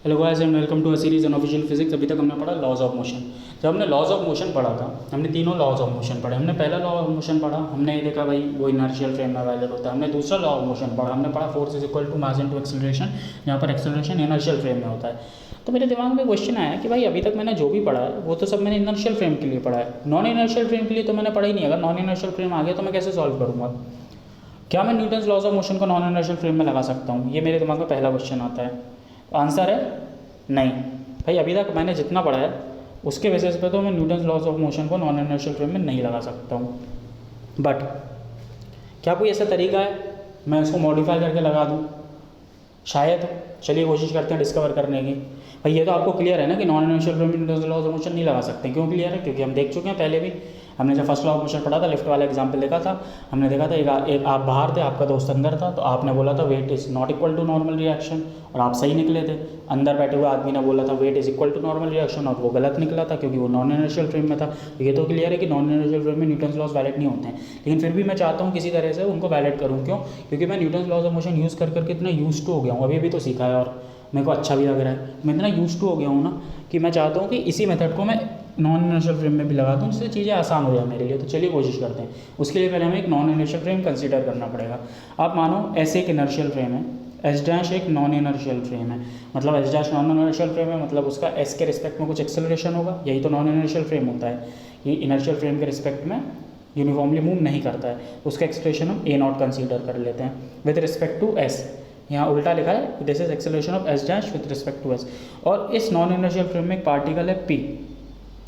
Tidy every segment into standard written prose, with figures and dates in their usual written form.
Hello guys and welcome to a series unofficial physics. अभी तक हमने पढ़ा लॉज ऑफ मोशन। जब हमने लॉज ऑफ मोशन पढ़ा था, हमने तीनों लॉज ऑफ मोशन पढ़े। हमने पहला लॉ ऑफ मोशन पढ़ा, हमने ये देखा भाई वो इनर्शियल फ्रेम में अवेलेबल होता है। हमने दूसरा लॉ ऑफ मोशन पढ़ा, हमने पढ़ा force is equal to mass into acceleration, जहाँ पर एक्सेलरेशन इनर्शियल फ्रेम में होता है। तो मेरे दिमाग में क्वेश्चन आया कि भाई अभी तक मैंने जो भी पढ़ा है वो तो सब मैंने इनर्शियल फ्रेम के लिए पढ़ा है, नॉन इनर्शियल फ्रेम के लिए तो मैंने पढ़ा ही नहीं। अगर नॉन इनर्शियल फ्रेम आ गया तो मैं कैसे सॉल्व करूँगा? क्या मैं न्यूटन्स लॉज ऑफ मोशन को नॉन इनर्शियल फ्रेम में लगा सकता हूँ? ये मेरे दिमाग में पहला क्वेश्चन आता है। तो आंसर है नहीं भाई। अभी तक मैंने जितना पढ़ा है उसके बेसिस पे तो मैं न्यूटन्स लॉज ऑफ मोशन को नॉन इनर्शियल फ्रेम में नहीं लगा सकता हूँ। बट क्या कोई ऐसा तरीका है मैं उसको मॉडिफाई करके लगा दूँ? शायद। चलिए कोशिश करते हैं डिस्कवर करने की। भाई ये तो आपको क्लियर है ना कि नॉन इनर्शियल फ्रेम में न्यूटन्स लॉज ऑफ मोशन नहीं लगा सकते। क्यों क्लियर है? क्योंकि हम देख चुके हैं पहले भी। हमने जब फर्स्ट लॉ ऑफ मोशन पढ़ा था, लिफ्ट वाला एग्जाम्पल देखा था, हमने देखा था एक आप बाहर थे, आपका दोस्त अंदर था, तो आपने बोला था weight is not equal to normal reaction, और आप सही निकले थे। अंदर बैठे हुए आदमी ने बोला था weight is equal to normal reaction, और वो गलत निकला था क्योंकि वो नॉन इनर्शियल फ्रेम में था। तो ये तो क्लियर है कि नॉन इनर्शियल फ्रेम में न्यूटन्स लॉज वैलिड नहीं होते हैं। लेकिन फिर भी मैं चाहता हूँ किसी तरह से उनको वैलिड करूँ। क्यों? क्योंकि मैं Newton's laws of motion use कर करके इतना यूज टू हो गया हूँ। अभी तो सीखा है और मेरे को अच्छा भी लग रहा है। मैं इतना यूज टू हो गया हूँ ना कि मैं चाहता हूँ कि इसी मेथड को मैं नॉन इनर्शियल फ्रेम में भी लगा दूँ, जिससे चीज़ें आसान हो जाए मेरे लिए। तो चलिए कोशिश करते हैं। उसके लिए पहले हमें एक नॉन इनर्शियल फ्रेम कंसीडर करना पड़ेगा। आप मानो ऐसे एक इनर्शियल फ्रेम है, एस डैश एक नॉन इनर्शियल फ्रेम है। मतलब S dash non inertial frame है, मतलब उसका एस के रिस्पेक्ट में कुछ एक्सेलरेशन होगा। यही तो नॉन इनर्शियल फ्रेम होता है। ये इनर्शियल फ्रेम के रिस्पेक्ट में यूनिफॉर्मली मूव नहीं करता है। उसका एक्सप्रेशन हम ए नॉट कंसीडर कर लेते हैं विद रिस्पेक्ट टू एस। यहाँ उल्टा लिखा है, this is acceleration of S dash with respect to S. और इस नॉन इनर्शियल फ्रेम में एक पार्टिकल है पी,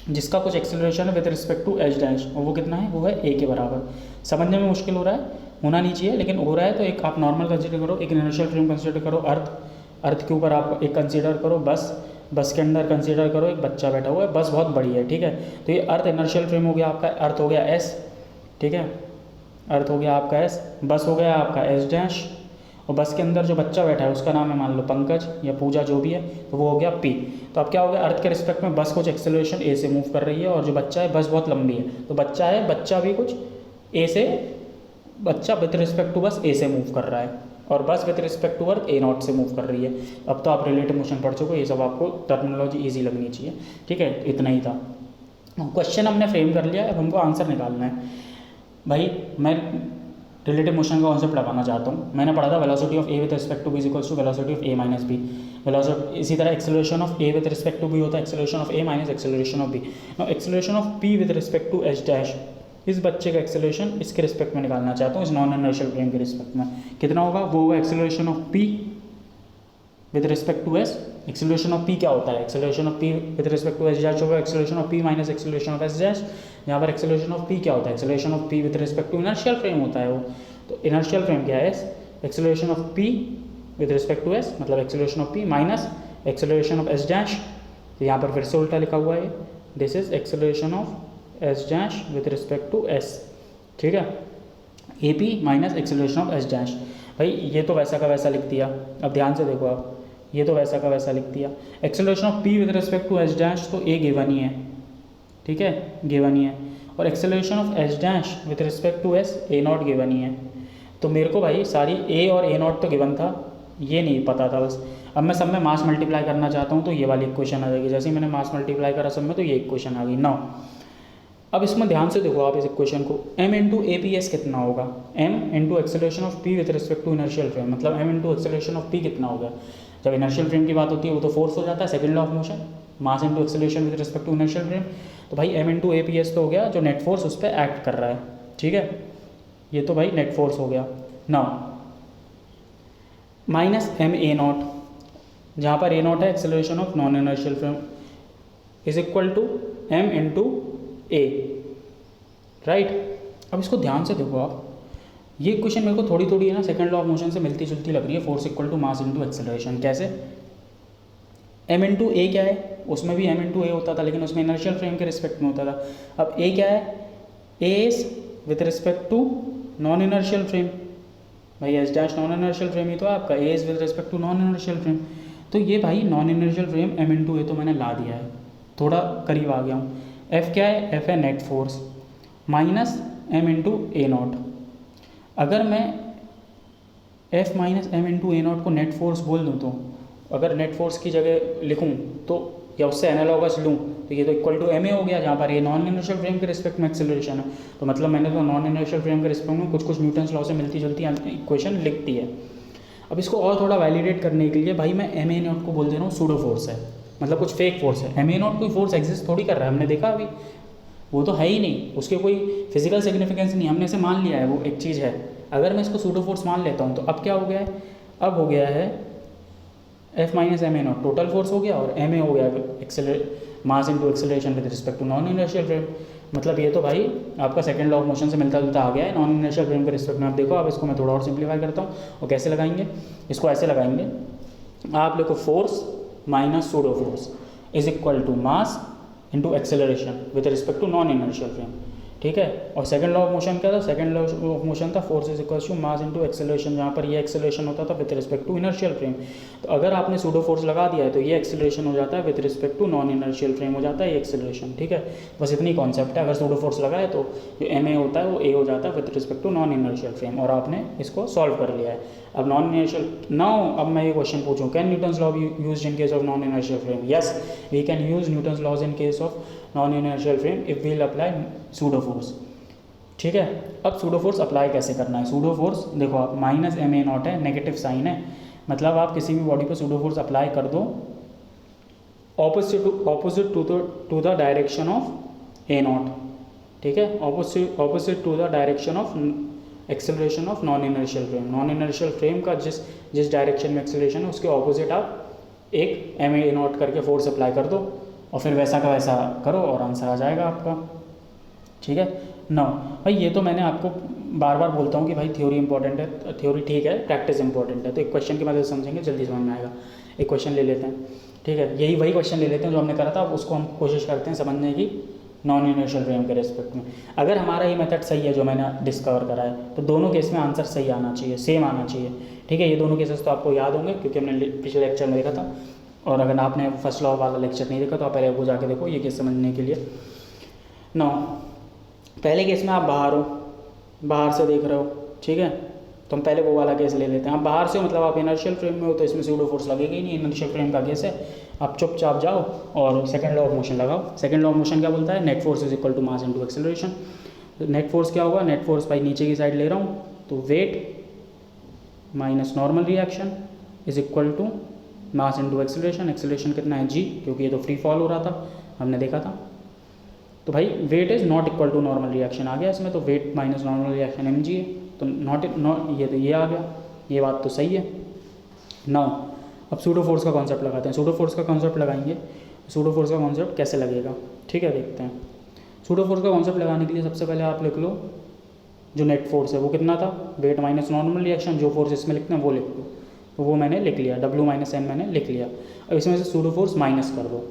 जिसका कुछ एक्सेलरेशन है with respect to H dash, और वो कितना है? वो है ए के बराबर। समझने में मुश्किल हो रहा है, होना नहीं चाहिए, लेकिन हो रहा है। तो एक आप नॉर्मल कंसीडर करो, एक इनर्शियल फ्रेम कंसीडर करो, अर्थ के ऊपर आप एक कंसीडर करो, बस के अंदर कंसीडर करो एक बच्चा बैठा हुआ है। बस बहुत बड़ी है, ठीक है। तो ये अर्थ इनर्शियल फ्रेम हो गया आपका, अर्थ हो गया एस, ठीक है। अर्थ हो गया आपका एस, बस हो गया आपका एस डैश, और बस के अंदर जो बच्चा बैठा है उसका नाम है मान लो पंकज या पूजा, जो भी है, तो वो हो गया पी। तो अब क्या हो गया? अर्थ के रिस्पेक्ट में बस कुछ एक्सेलरेशन ए से मूव कर रही है, और जो बच्चा है बस बहुत लंबी है, तो बच्चा है, बच्चा भी कुछ ए से, बच्चा विथ रिस्पेक्ट टू बस ए से मूव कर रहा है, और bus with respect to earth A naught से मूव कर रही है। अब तो आप रिलेटिव मोशन पढ़ चुके, ये सब आपको टर्मिनोलॉजी ईजी लगनी चाहिए, ठीक है। इतना ही था। क्वेश्चन हमने फ्रेम कर लिया, अब हमको आंसर निकालना है। भाई मैं रिलेटिव मोशन का कॉन्सेप्ट लगाना चाहता हूँ। मैंने पढ़ा था velocity of A with respect to B is equals to velocity of A minus B. Velocity इसी तरह acceleration of A with respect to B होता है acceleration of A minus acceleration of B. Now acceleration of P with respect to H dash, इस बच्चे का acceleration इसके respect में निकालना चाहता हूँ, इस नॉन इनर्शियल फ्रेम के रिस्पेक्ट में कितना होगा? वो होगा acceleration of P with respect to S. Acceleration of P क्या होता है? Acceleration of P with respect to S dash होगा acceleration of P minus acceleration of S dash. यहाँ पर एक्सेलरेशन ऑफ पी क्या होता है? Acceleration of P with respect to inertial frame होता है वो। तो इनर्शियल फ्रेम क्या है? Acceleration of P with respect to S, मतलब acceleration of P minus acceleration of S dash. तो यहाँ पर फिर से उल्टा लिखा हुआ है, this is acceleration of S dash with respect to S, ठीक है। A P minus acceleration of S dash. भाई ये तो वैसा का वैसा लिख दिया। अब ध्यान से देखो आप, ये तो वैसा का वैसा लिख दिया। Acceleration of P with respect to S dash, तो ए गिवन ही है, ठीक है, गिवन ही है। और acceleration of S dash with respect to S, a not given ही है। तो मेरे को भाई सारी ए और ए नॉट तो गिवन था, ये नहीं पता था बस। अब मैं सब में मास मल्टीप्लाई करना चाहता हूँ, तो ये वाली इक्वेशन आ जाएगी। जैसे ही मैंने मास मल्टीप्लाई करा सब में, तो ये इक्वेशन आ गई। नाउ अब इसमें ध्यान से देखो आप इस इक्वेशन को, m into A P S कितना होगा? m into acceleration of p with respect to inertial frame, मतलब m into acceleration of p कितना होगा? जब इनर्शियल फ्रेम की बात होती है वो तो फोर्स हो जाता है, second law of motion, mass into acceleration with respect to inertial frame. तो भाई m into A P S तो हो गया जो नेट फोर्स उस पर एक्ट कर रहा है, ठीक है। ये तो भाई नेट फोर्स हो गया। Now minus m A naught, जहाँ पर ए नॉट है acceleration of non inertial frame, is equal to m into A, right. अब इसको ध्यान से देखो आप, ये क्वेश्चन मेरे को थोड़ी थोड़ी है ना सेकंड लॉ ऑफ मोशन से मिलती जुलती लग रही है। Force equal to mass into acceleration, कैसे? m इंटू ए क्या है? उसमें भी m इंटू ए होता था, लेकिन उसमें इनर्शियल फ्रेम के रिस्पेक्ट में होता था। अब a क्या है? a is with respect to non inertial frame. भाई S dash non inertial frame ही तो है आपका, a is with respect to non inertial frame. तो ये भाई non inertial frame m into a तो मैंने ला दिया है, थोड़ा करीब आ गया हूँ। f क्या है? f है net force minus m into A not. अगर मैं f minus m into A not को नेट फोर्स बोल दूँ तो अगर नेट फोर्स की जगह लिखूँ तो या उससे एनालॉगस लूँ तो ये तो इक्वल टू एम ए हो गया, जहाँ पर ये नॉन इनर्शियल फ्रेम के रिस्पेक्ट में एक्सेलरेशन है। तो मतलब मैंने तो नॉन इनर्शियल फ्रेम के रिस्पेक्ट में कुछ न्यूटन्स लॉ से मिलती जुलती इक्वेशन लिख दी है। अब इसको और थोड़ा वैलिडेट करने के लिए भाई मैं एम ए नॉट को बोल दे रहा हूँ सूडो फोर्स है, मतलब कुछ फेक फोर्स है। एम ए नॉट कोई फोर्स एग्जिस्ट थोड़ी कर रहा है, हमने देखा अभी, वो तो है ही नहीं, उसके कोई फिजिकल सिग्निफिकेंस नहीं, हमने इसे मान लिया है वो एक चीज़ है। अगर मैं इसको सूडो फोर्स मान लेता हूँ तो अब क्या हो गया है, अब हो गया है F minus M A naught total force हो गया, और एम ए हो गया mass into acceleration with respect to non inertial frame. मतलब ये तो भाई आपका सेकंड लॉ ऑफ मोशन से मिलता जुलता आ गया है नॉन इनर्शियल फ्रेम के रिस्पेक्ट में। आप देखो, अब इसको मैं थोड़ा और सिंप्लीफाई करता हूँ, और कैसे लगाएंगे इसको, ऐसे लगाएंगे, आप लिखो force minus pseudo force is equal to mass into acceleration with respect to non inertial frame, ठीक है। और सेकंड लॉ ऑफ मोशन क्या था, सेकंड लॉ ऑफ मोशन था force is equal to mass into acceleration, जहाँ पर ये acceleration होता था with respect to inertial frame. तो अगर आपने सूडो फोर्स लगा दिया है तो ये एक्सेलरेशन हो जाता है with respect to non inertial frame हो जाता है ये एक्सेलरेशन, ठीक है। बस इतनी कॉन्सेप्ट है, अगर सूडो फोर्स लगा है तो जो एम ए होता है वो ए हो जाता है with respect to non inertial frame, और आपने इसको सॉल्व कर लिया है। अब नॉन इनर्शियल नाउ, अब मैं ये क्वेश्चन पूछूं, can Newton's law be used in case of non inertial frame? Yes, we can use Newton's laws in case of non inertial frame if we will apply pseudo force, ठीक है। अब pseudo force apply कैसे करना है? Pseudo force देखो, आप minus M A naught है, negative sign है, मतलब आप किसी भी बॉडी पर सूडो फोर्स अप्लाई कर दो opposite to the direction of A naught, ठीक है, opposite to the direction of acceleration of non inertial frame. Non inertial frame का जिस डायरेक्शन में एक्सेलरेशन है उसके ऑपोजिट आप एक एम ए नॉट करके फोर्स अप्लाई कर दो, और फिर वैसा का वैसा करो और आंसर आ जाएगा आपका, ठीक है। ना भाई, ये तो मैंने आपको बार बार बोलता हूँ कि भाई थ्योरी इंपॉर्टेंट है, थ्योरी ठीक है, प्रैक्टिस इंपॉर्टेंट है। तो एक क्वेश्चन की मदद से समझेंगे, जल्दी समझ में आएगा। एक क्वेश्चन ले लेते हैं, ठीक है, यही वही क्वेश्चन ले लेते हैं जो हमने करा था, उसको हम कोशिश करते हैं समझने की नॉन इनर्शियल फ्रेम के रेस्पेक्ट में। अगर हमारा ये मेथड सही है जो मैंने डिस्कवर करा है, तो दोनों केस में आंसर सही आना चाहिए, सेम आना चाहिए, ठीक है। ये दोनों केसेस तो आपको याद होंगे क्योंकि हमने पिछले लेक्चर में देखा था, और अगर आपने फर्स्ट लॉ वाला लेक्चर नहीं देखा तो आप पहले वो जाके देखो ये केस समझने के लिए। नौ, पहले केस में आप बाहर हो, बाहर से देख रहे हो, ठीक है, तो हम पहले वो वाला केस ले लेते हैं। आप बाहर से हो मतलब आप इनर्शियल फ्रेम में हो, तो इसमें सूडो फोर्स लगेगी ही नहीं, इनर्शियल फ्रेम का केस है। आप चुपचाप जाओ और सेकंड लॉ ऑफ मोशन लगाओ। सेकंड लॉ ऑफ मोशन क्या बोलता है? Net force is equal to mass into acceleration. Net force क्या होगा? नेट फोर्स भाई नीचे की साइड ले रहा हूँ, तो weight minus normal reaction is equal to mass into acceleration. Acceleration कितना है? जी, क्योंकि ये तो फ्री फॉल हो रहा था, हमने देखा था। तो भाई weight is not equal to normal reaction आ गया इसमें, तो weight minus normal reaction M G है, तो नॉट ये तो ये आ गया, ये बात तो सही है। नाउ अब सूडो फोर्स का कॉन्सेप्ट लगाते हैं। सूडो फोर्स का कॉन्सेप्ट लगाएंगे, सूडो फोर्स का कॉन्सेप्ट कैसे लगेगा, ठीक है, देखते हैं। सूडो फोर्स का कॉन्सेप्ट लगाने के लिए सबसे पहले आप लिख लो जो नेट फोर्स है वो कितना था, वेट माइनस नॉर्मल रिएक्शन, जो फोर्स इसमें लिखते हैं वो लिख लो, तो वो मैंने लिख लिया, डब्ल्यू माइनस एन मैंने लिख लिया। अब इसमें से सूडो फोर्स माइनस कर दो,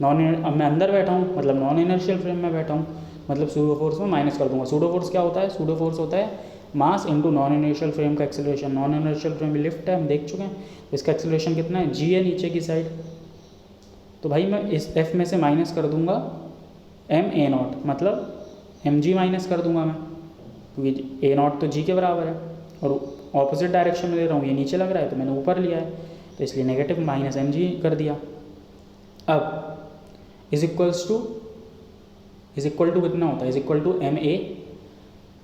अब मैं अंदर बैठा हूँ मतलब नॉन इनर्शियल फ्रेम में बैठा हूँ, मतलब सूडो फोर्स में माइनस कर दूंगा। सूडो फोर्स क्या होता है? सूडो फोर्स होता है mass into non inertial frame का एक्सेलरेशन। नॉन इनर्शियल फ्रेम में लिफ्ट है, हम देख चुके हैं, तो इसका एक्सेलरेशन कितना है? जी है नीचे की साइड, तो भाई मैं इस एफ में से माइनस कर दूंगा एम ए नॉट, मतलब एम जी माइनस कर दूंगा मैं, क्योंकि ए नॉट तो जी के बराबर है, और ऑपोजिट डायरेक्शन में ले रहा हूँ, ये नीचे लग रहा है तो मैंने ऊपर लिया है, तो इसलिए नेगेटिव माइनस एम जी कर दिया। अब इज इक्वल टू कितना होता है? Is equal to M A,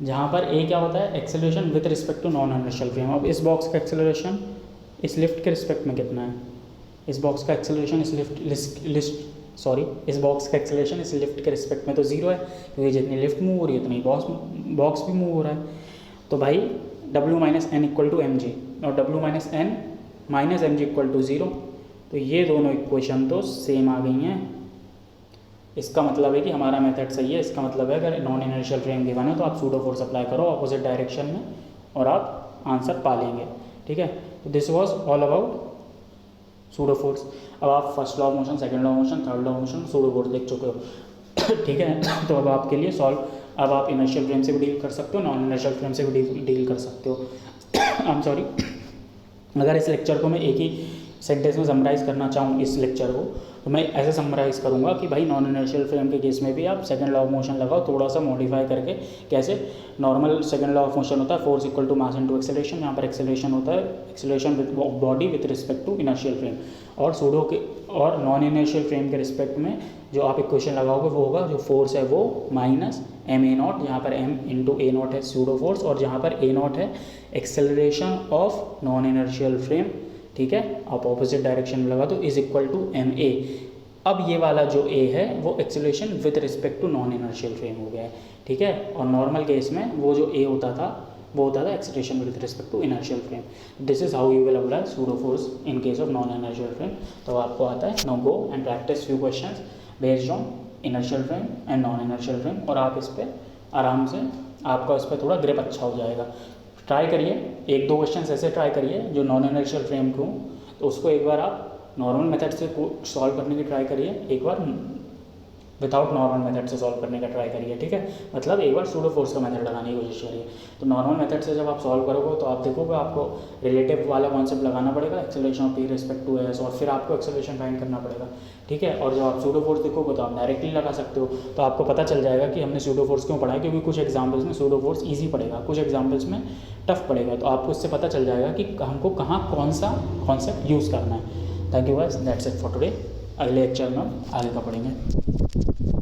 जहाँ पर ए क्या होता है? Acceleration with respect to non inertial frame. अब इस बॉक्स का एक्सेलरेशन इस लिफ्ट के रिस्पेक्ट में कितना है? इस बॉक्स का एक्सेलरेशन इस बॉक्स का एक्सेलरेशन इस लिफ्ट के रिस्पेक्ट में तो जीरो है, क्योंकि जितनी लिफ्ट मूव हो रही है उतनी बॉक्स भी मूव हो रहा है। तो भाई W minus N equal to M G, और W minus N minus M G equal to zero, तो ये दोनों इक्वेशन तो सेम आ गई हैं। इसका मतलब है कि हमारा मेथड सही है। इसका मतलब है अगर नॉन इनर्शियल फ्रेम गिवन है तो आप सूडो फोर्स अप्लाई करो ऑपोजिट डायरेक्शन में और आप आंसर पा लेंगे, ठीक है। तो this was all about pseudo force. अब आप first law of motion, second law of motion, third law of motion, pseudo force देख चुके हो ठीक है। तो अब आपके लिए अब आप इनर्शियल फ्रेम से भी डील कर सकते हो, नॉन इनर्शियल फ्रेम से भी डील कर सकते हो। आई एम सॉरी, अगर इस लेक्चर को मैं एक ही सेंटेंस में समराइज़ करना चाहूँ इस लेक्चर को, तो मैं ऐसे समराइज़ करूँगा कि भाई नॉन इनर्शियल फ्रेम के केस में भी आप सेकंड लॉ ऑफ मोशन लगाओ, थोड़ा सा मॉडिफाई करके। कैसे? Normal second law of motion होता है force equal to mass into acceleration, यहाँ पर एक्सेलरेशन होता है acceleration with body with respect to inertial frame. और सूडो के और नॉन इनर्शियल फ्रेम के रिस्पेक्ट में जो आप इक्वेशन लगाओगे वो होगा, जो फोर्स है वो माइनस एम ए नॉट, यहाँ पर एम इंटू ए नॉट है सूडो फोर्स, और जहाँ पर ए नॉट है acceleration of non inertial frame, ठीक है, आप ऑपोजिट डायरेक्शन में लगा तो is equal to M A. अब ये वाला जो ए है वो acceleration with respect to non inertial frame हो गया है, ठीक है। और नॉर्मल केस में वो जो ए होता था वो होता था acceleration with respect to inertial frame. This is how you will apply pseudo force in case of non inertial frame. तो आपको आता है। Now go and practice few questions based on inertial frame and non inertial frame, और आप इस पर आराम से, आपका इस पर थोड़ा ग्रिप अच्छा हो जाएगा। ट्राई करिए, एक दो क्वेश्चन ऐसे ट्राई करिए जो नॉन इनर्शियल फ्रेम को, तो उसको एक बार आप नॉर्मल मेथड से सॉल्व करने की ट्राई करिए, एक बार विदाउट नॉर्मल मेथड से सॉल्व करने का ट्राई करिए, ठीक है। मतलब एक बार सूडो फोर्स का मेथड लगाने की कोशिश करिए। तो नॉर्मल मेथड से जब आप सॉल्व करोगे तो आप देखोगे आपको रिलेटिव वाला कॉन्सेप्ट लगाना पड़ेगा, acceleration of P respect to S, और फिर आपको एक्सेलरेशन फाइंड करना पड़ेगा, ठीक है। और जब आप सूडो फोर्स देखोगे तो आप डायरेक्टली लगा सकते हो, तो आपको पता चल जाएगा कि हमने सूडो फोर्स क्यों पढ़ा है, क्योंकि कुछ एग्जाम्पल्स में सूडो फोर्स ईजी पड़ेगा, कुछ एग्जाम्पल्स में टफ पड़ेगा, तो आपको इससे पता चल जाएगा कि हमको कहाँ कौन सा कॉन्सेप्ट यूज़ करना है। Thank you guys, that's it for today. अगले लेक्चर में हम आगे का पढ़ेंगे।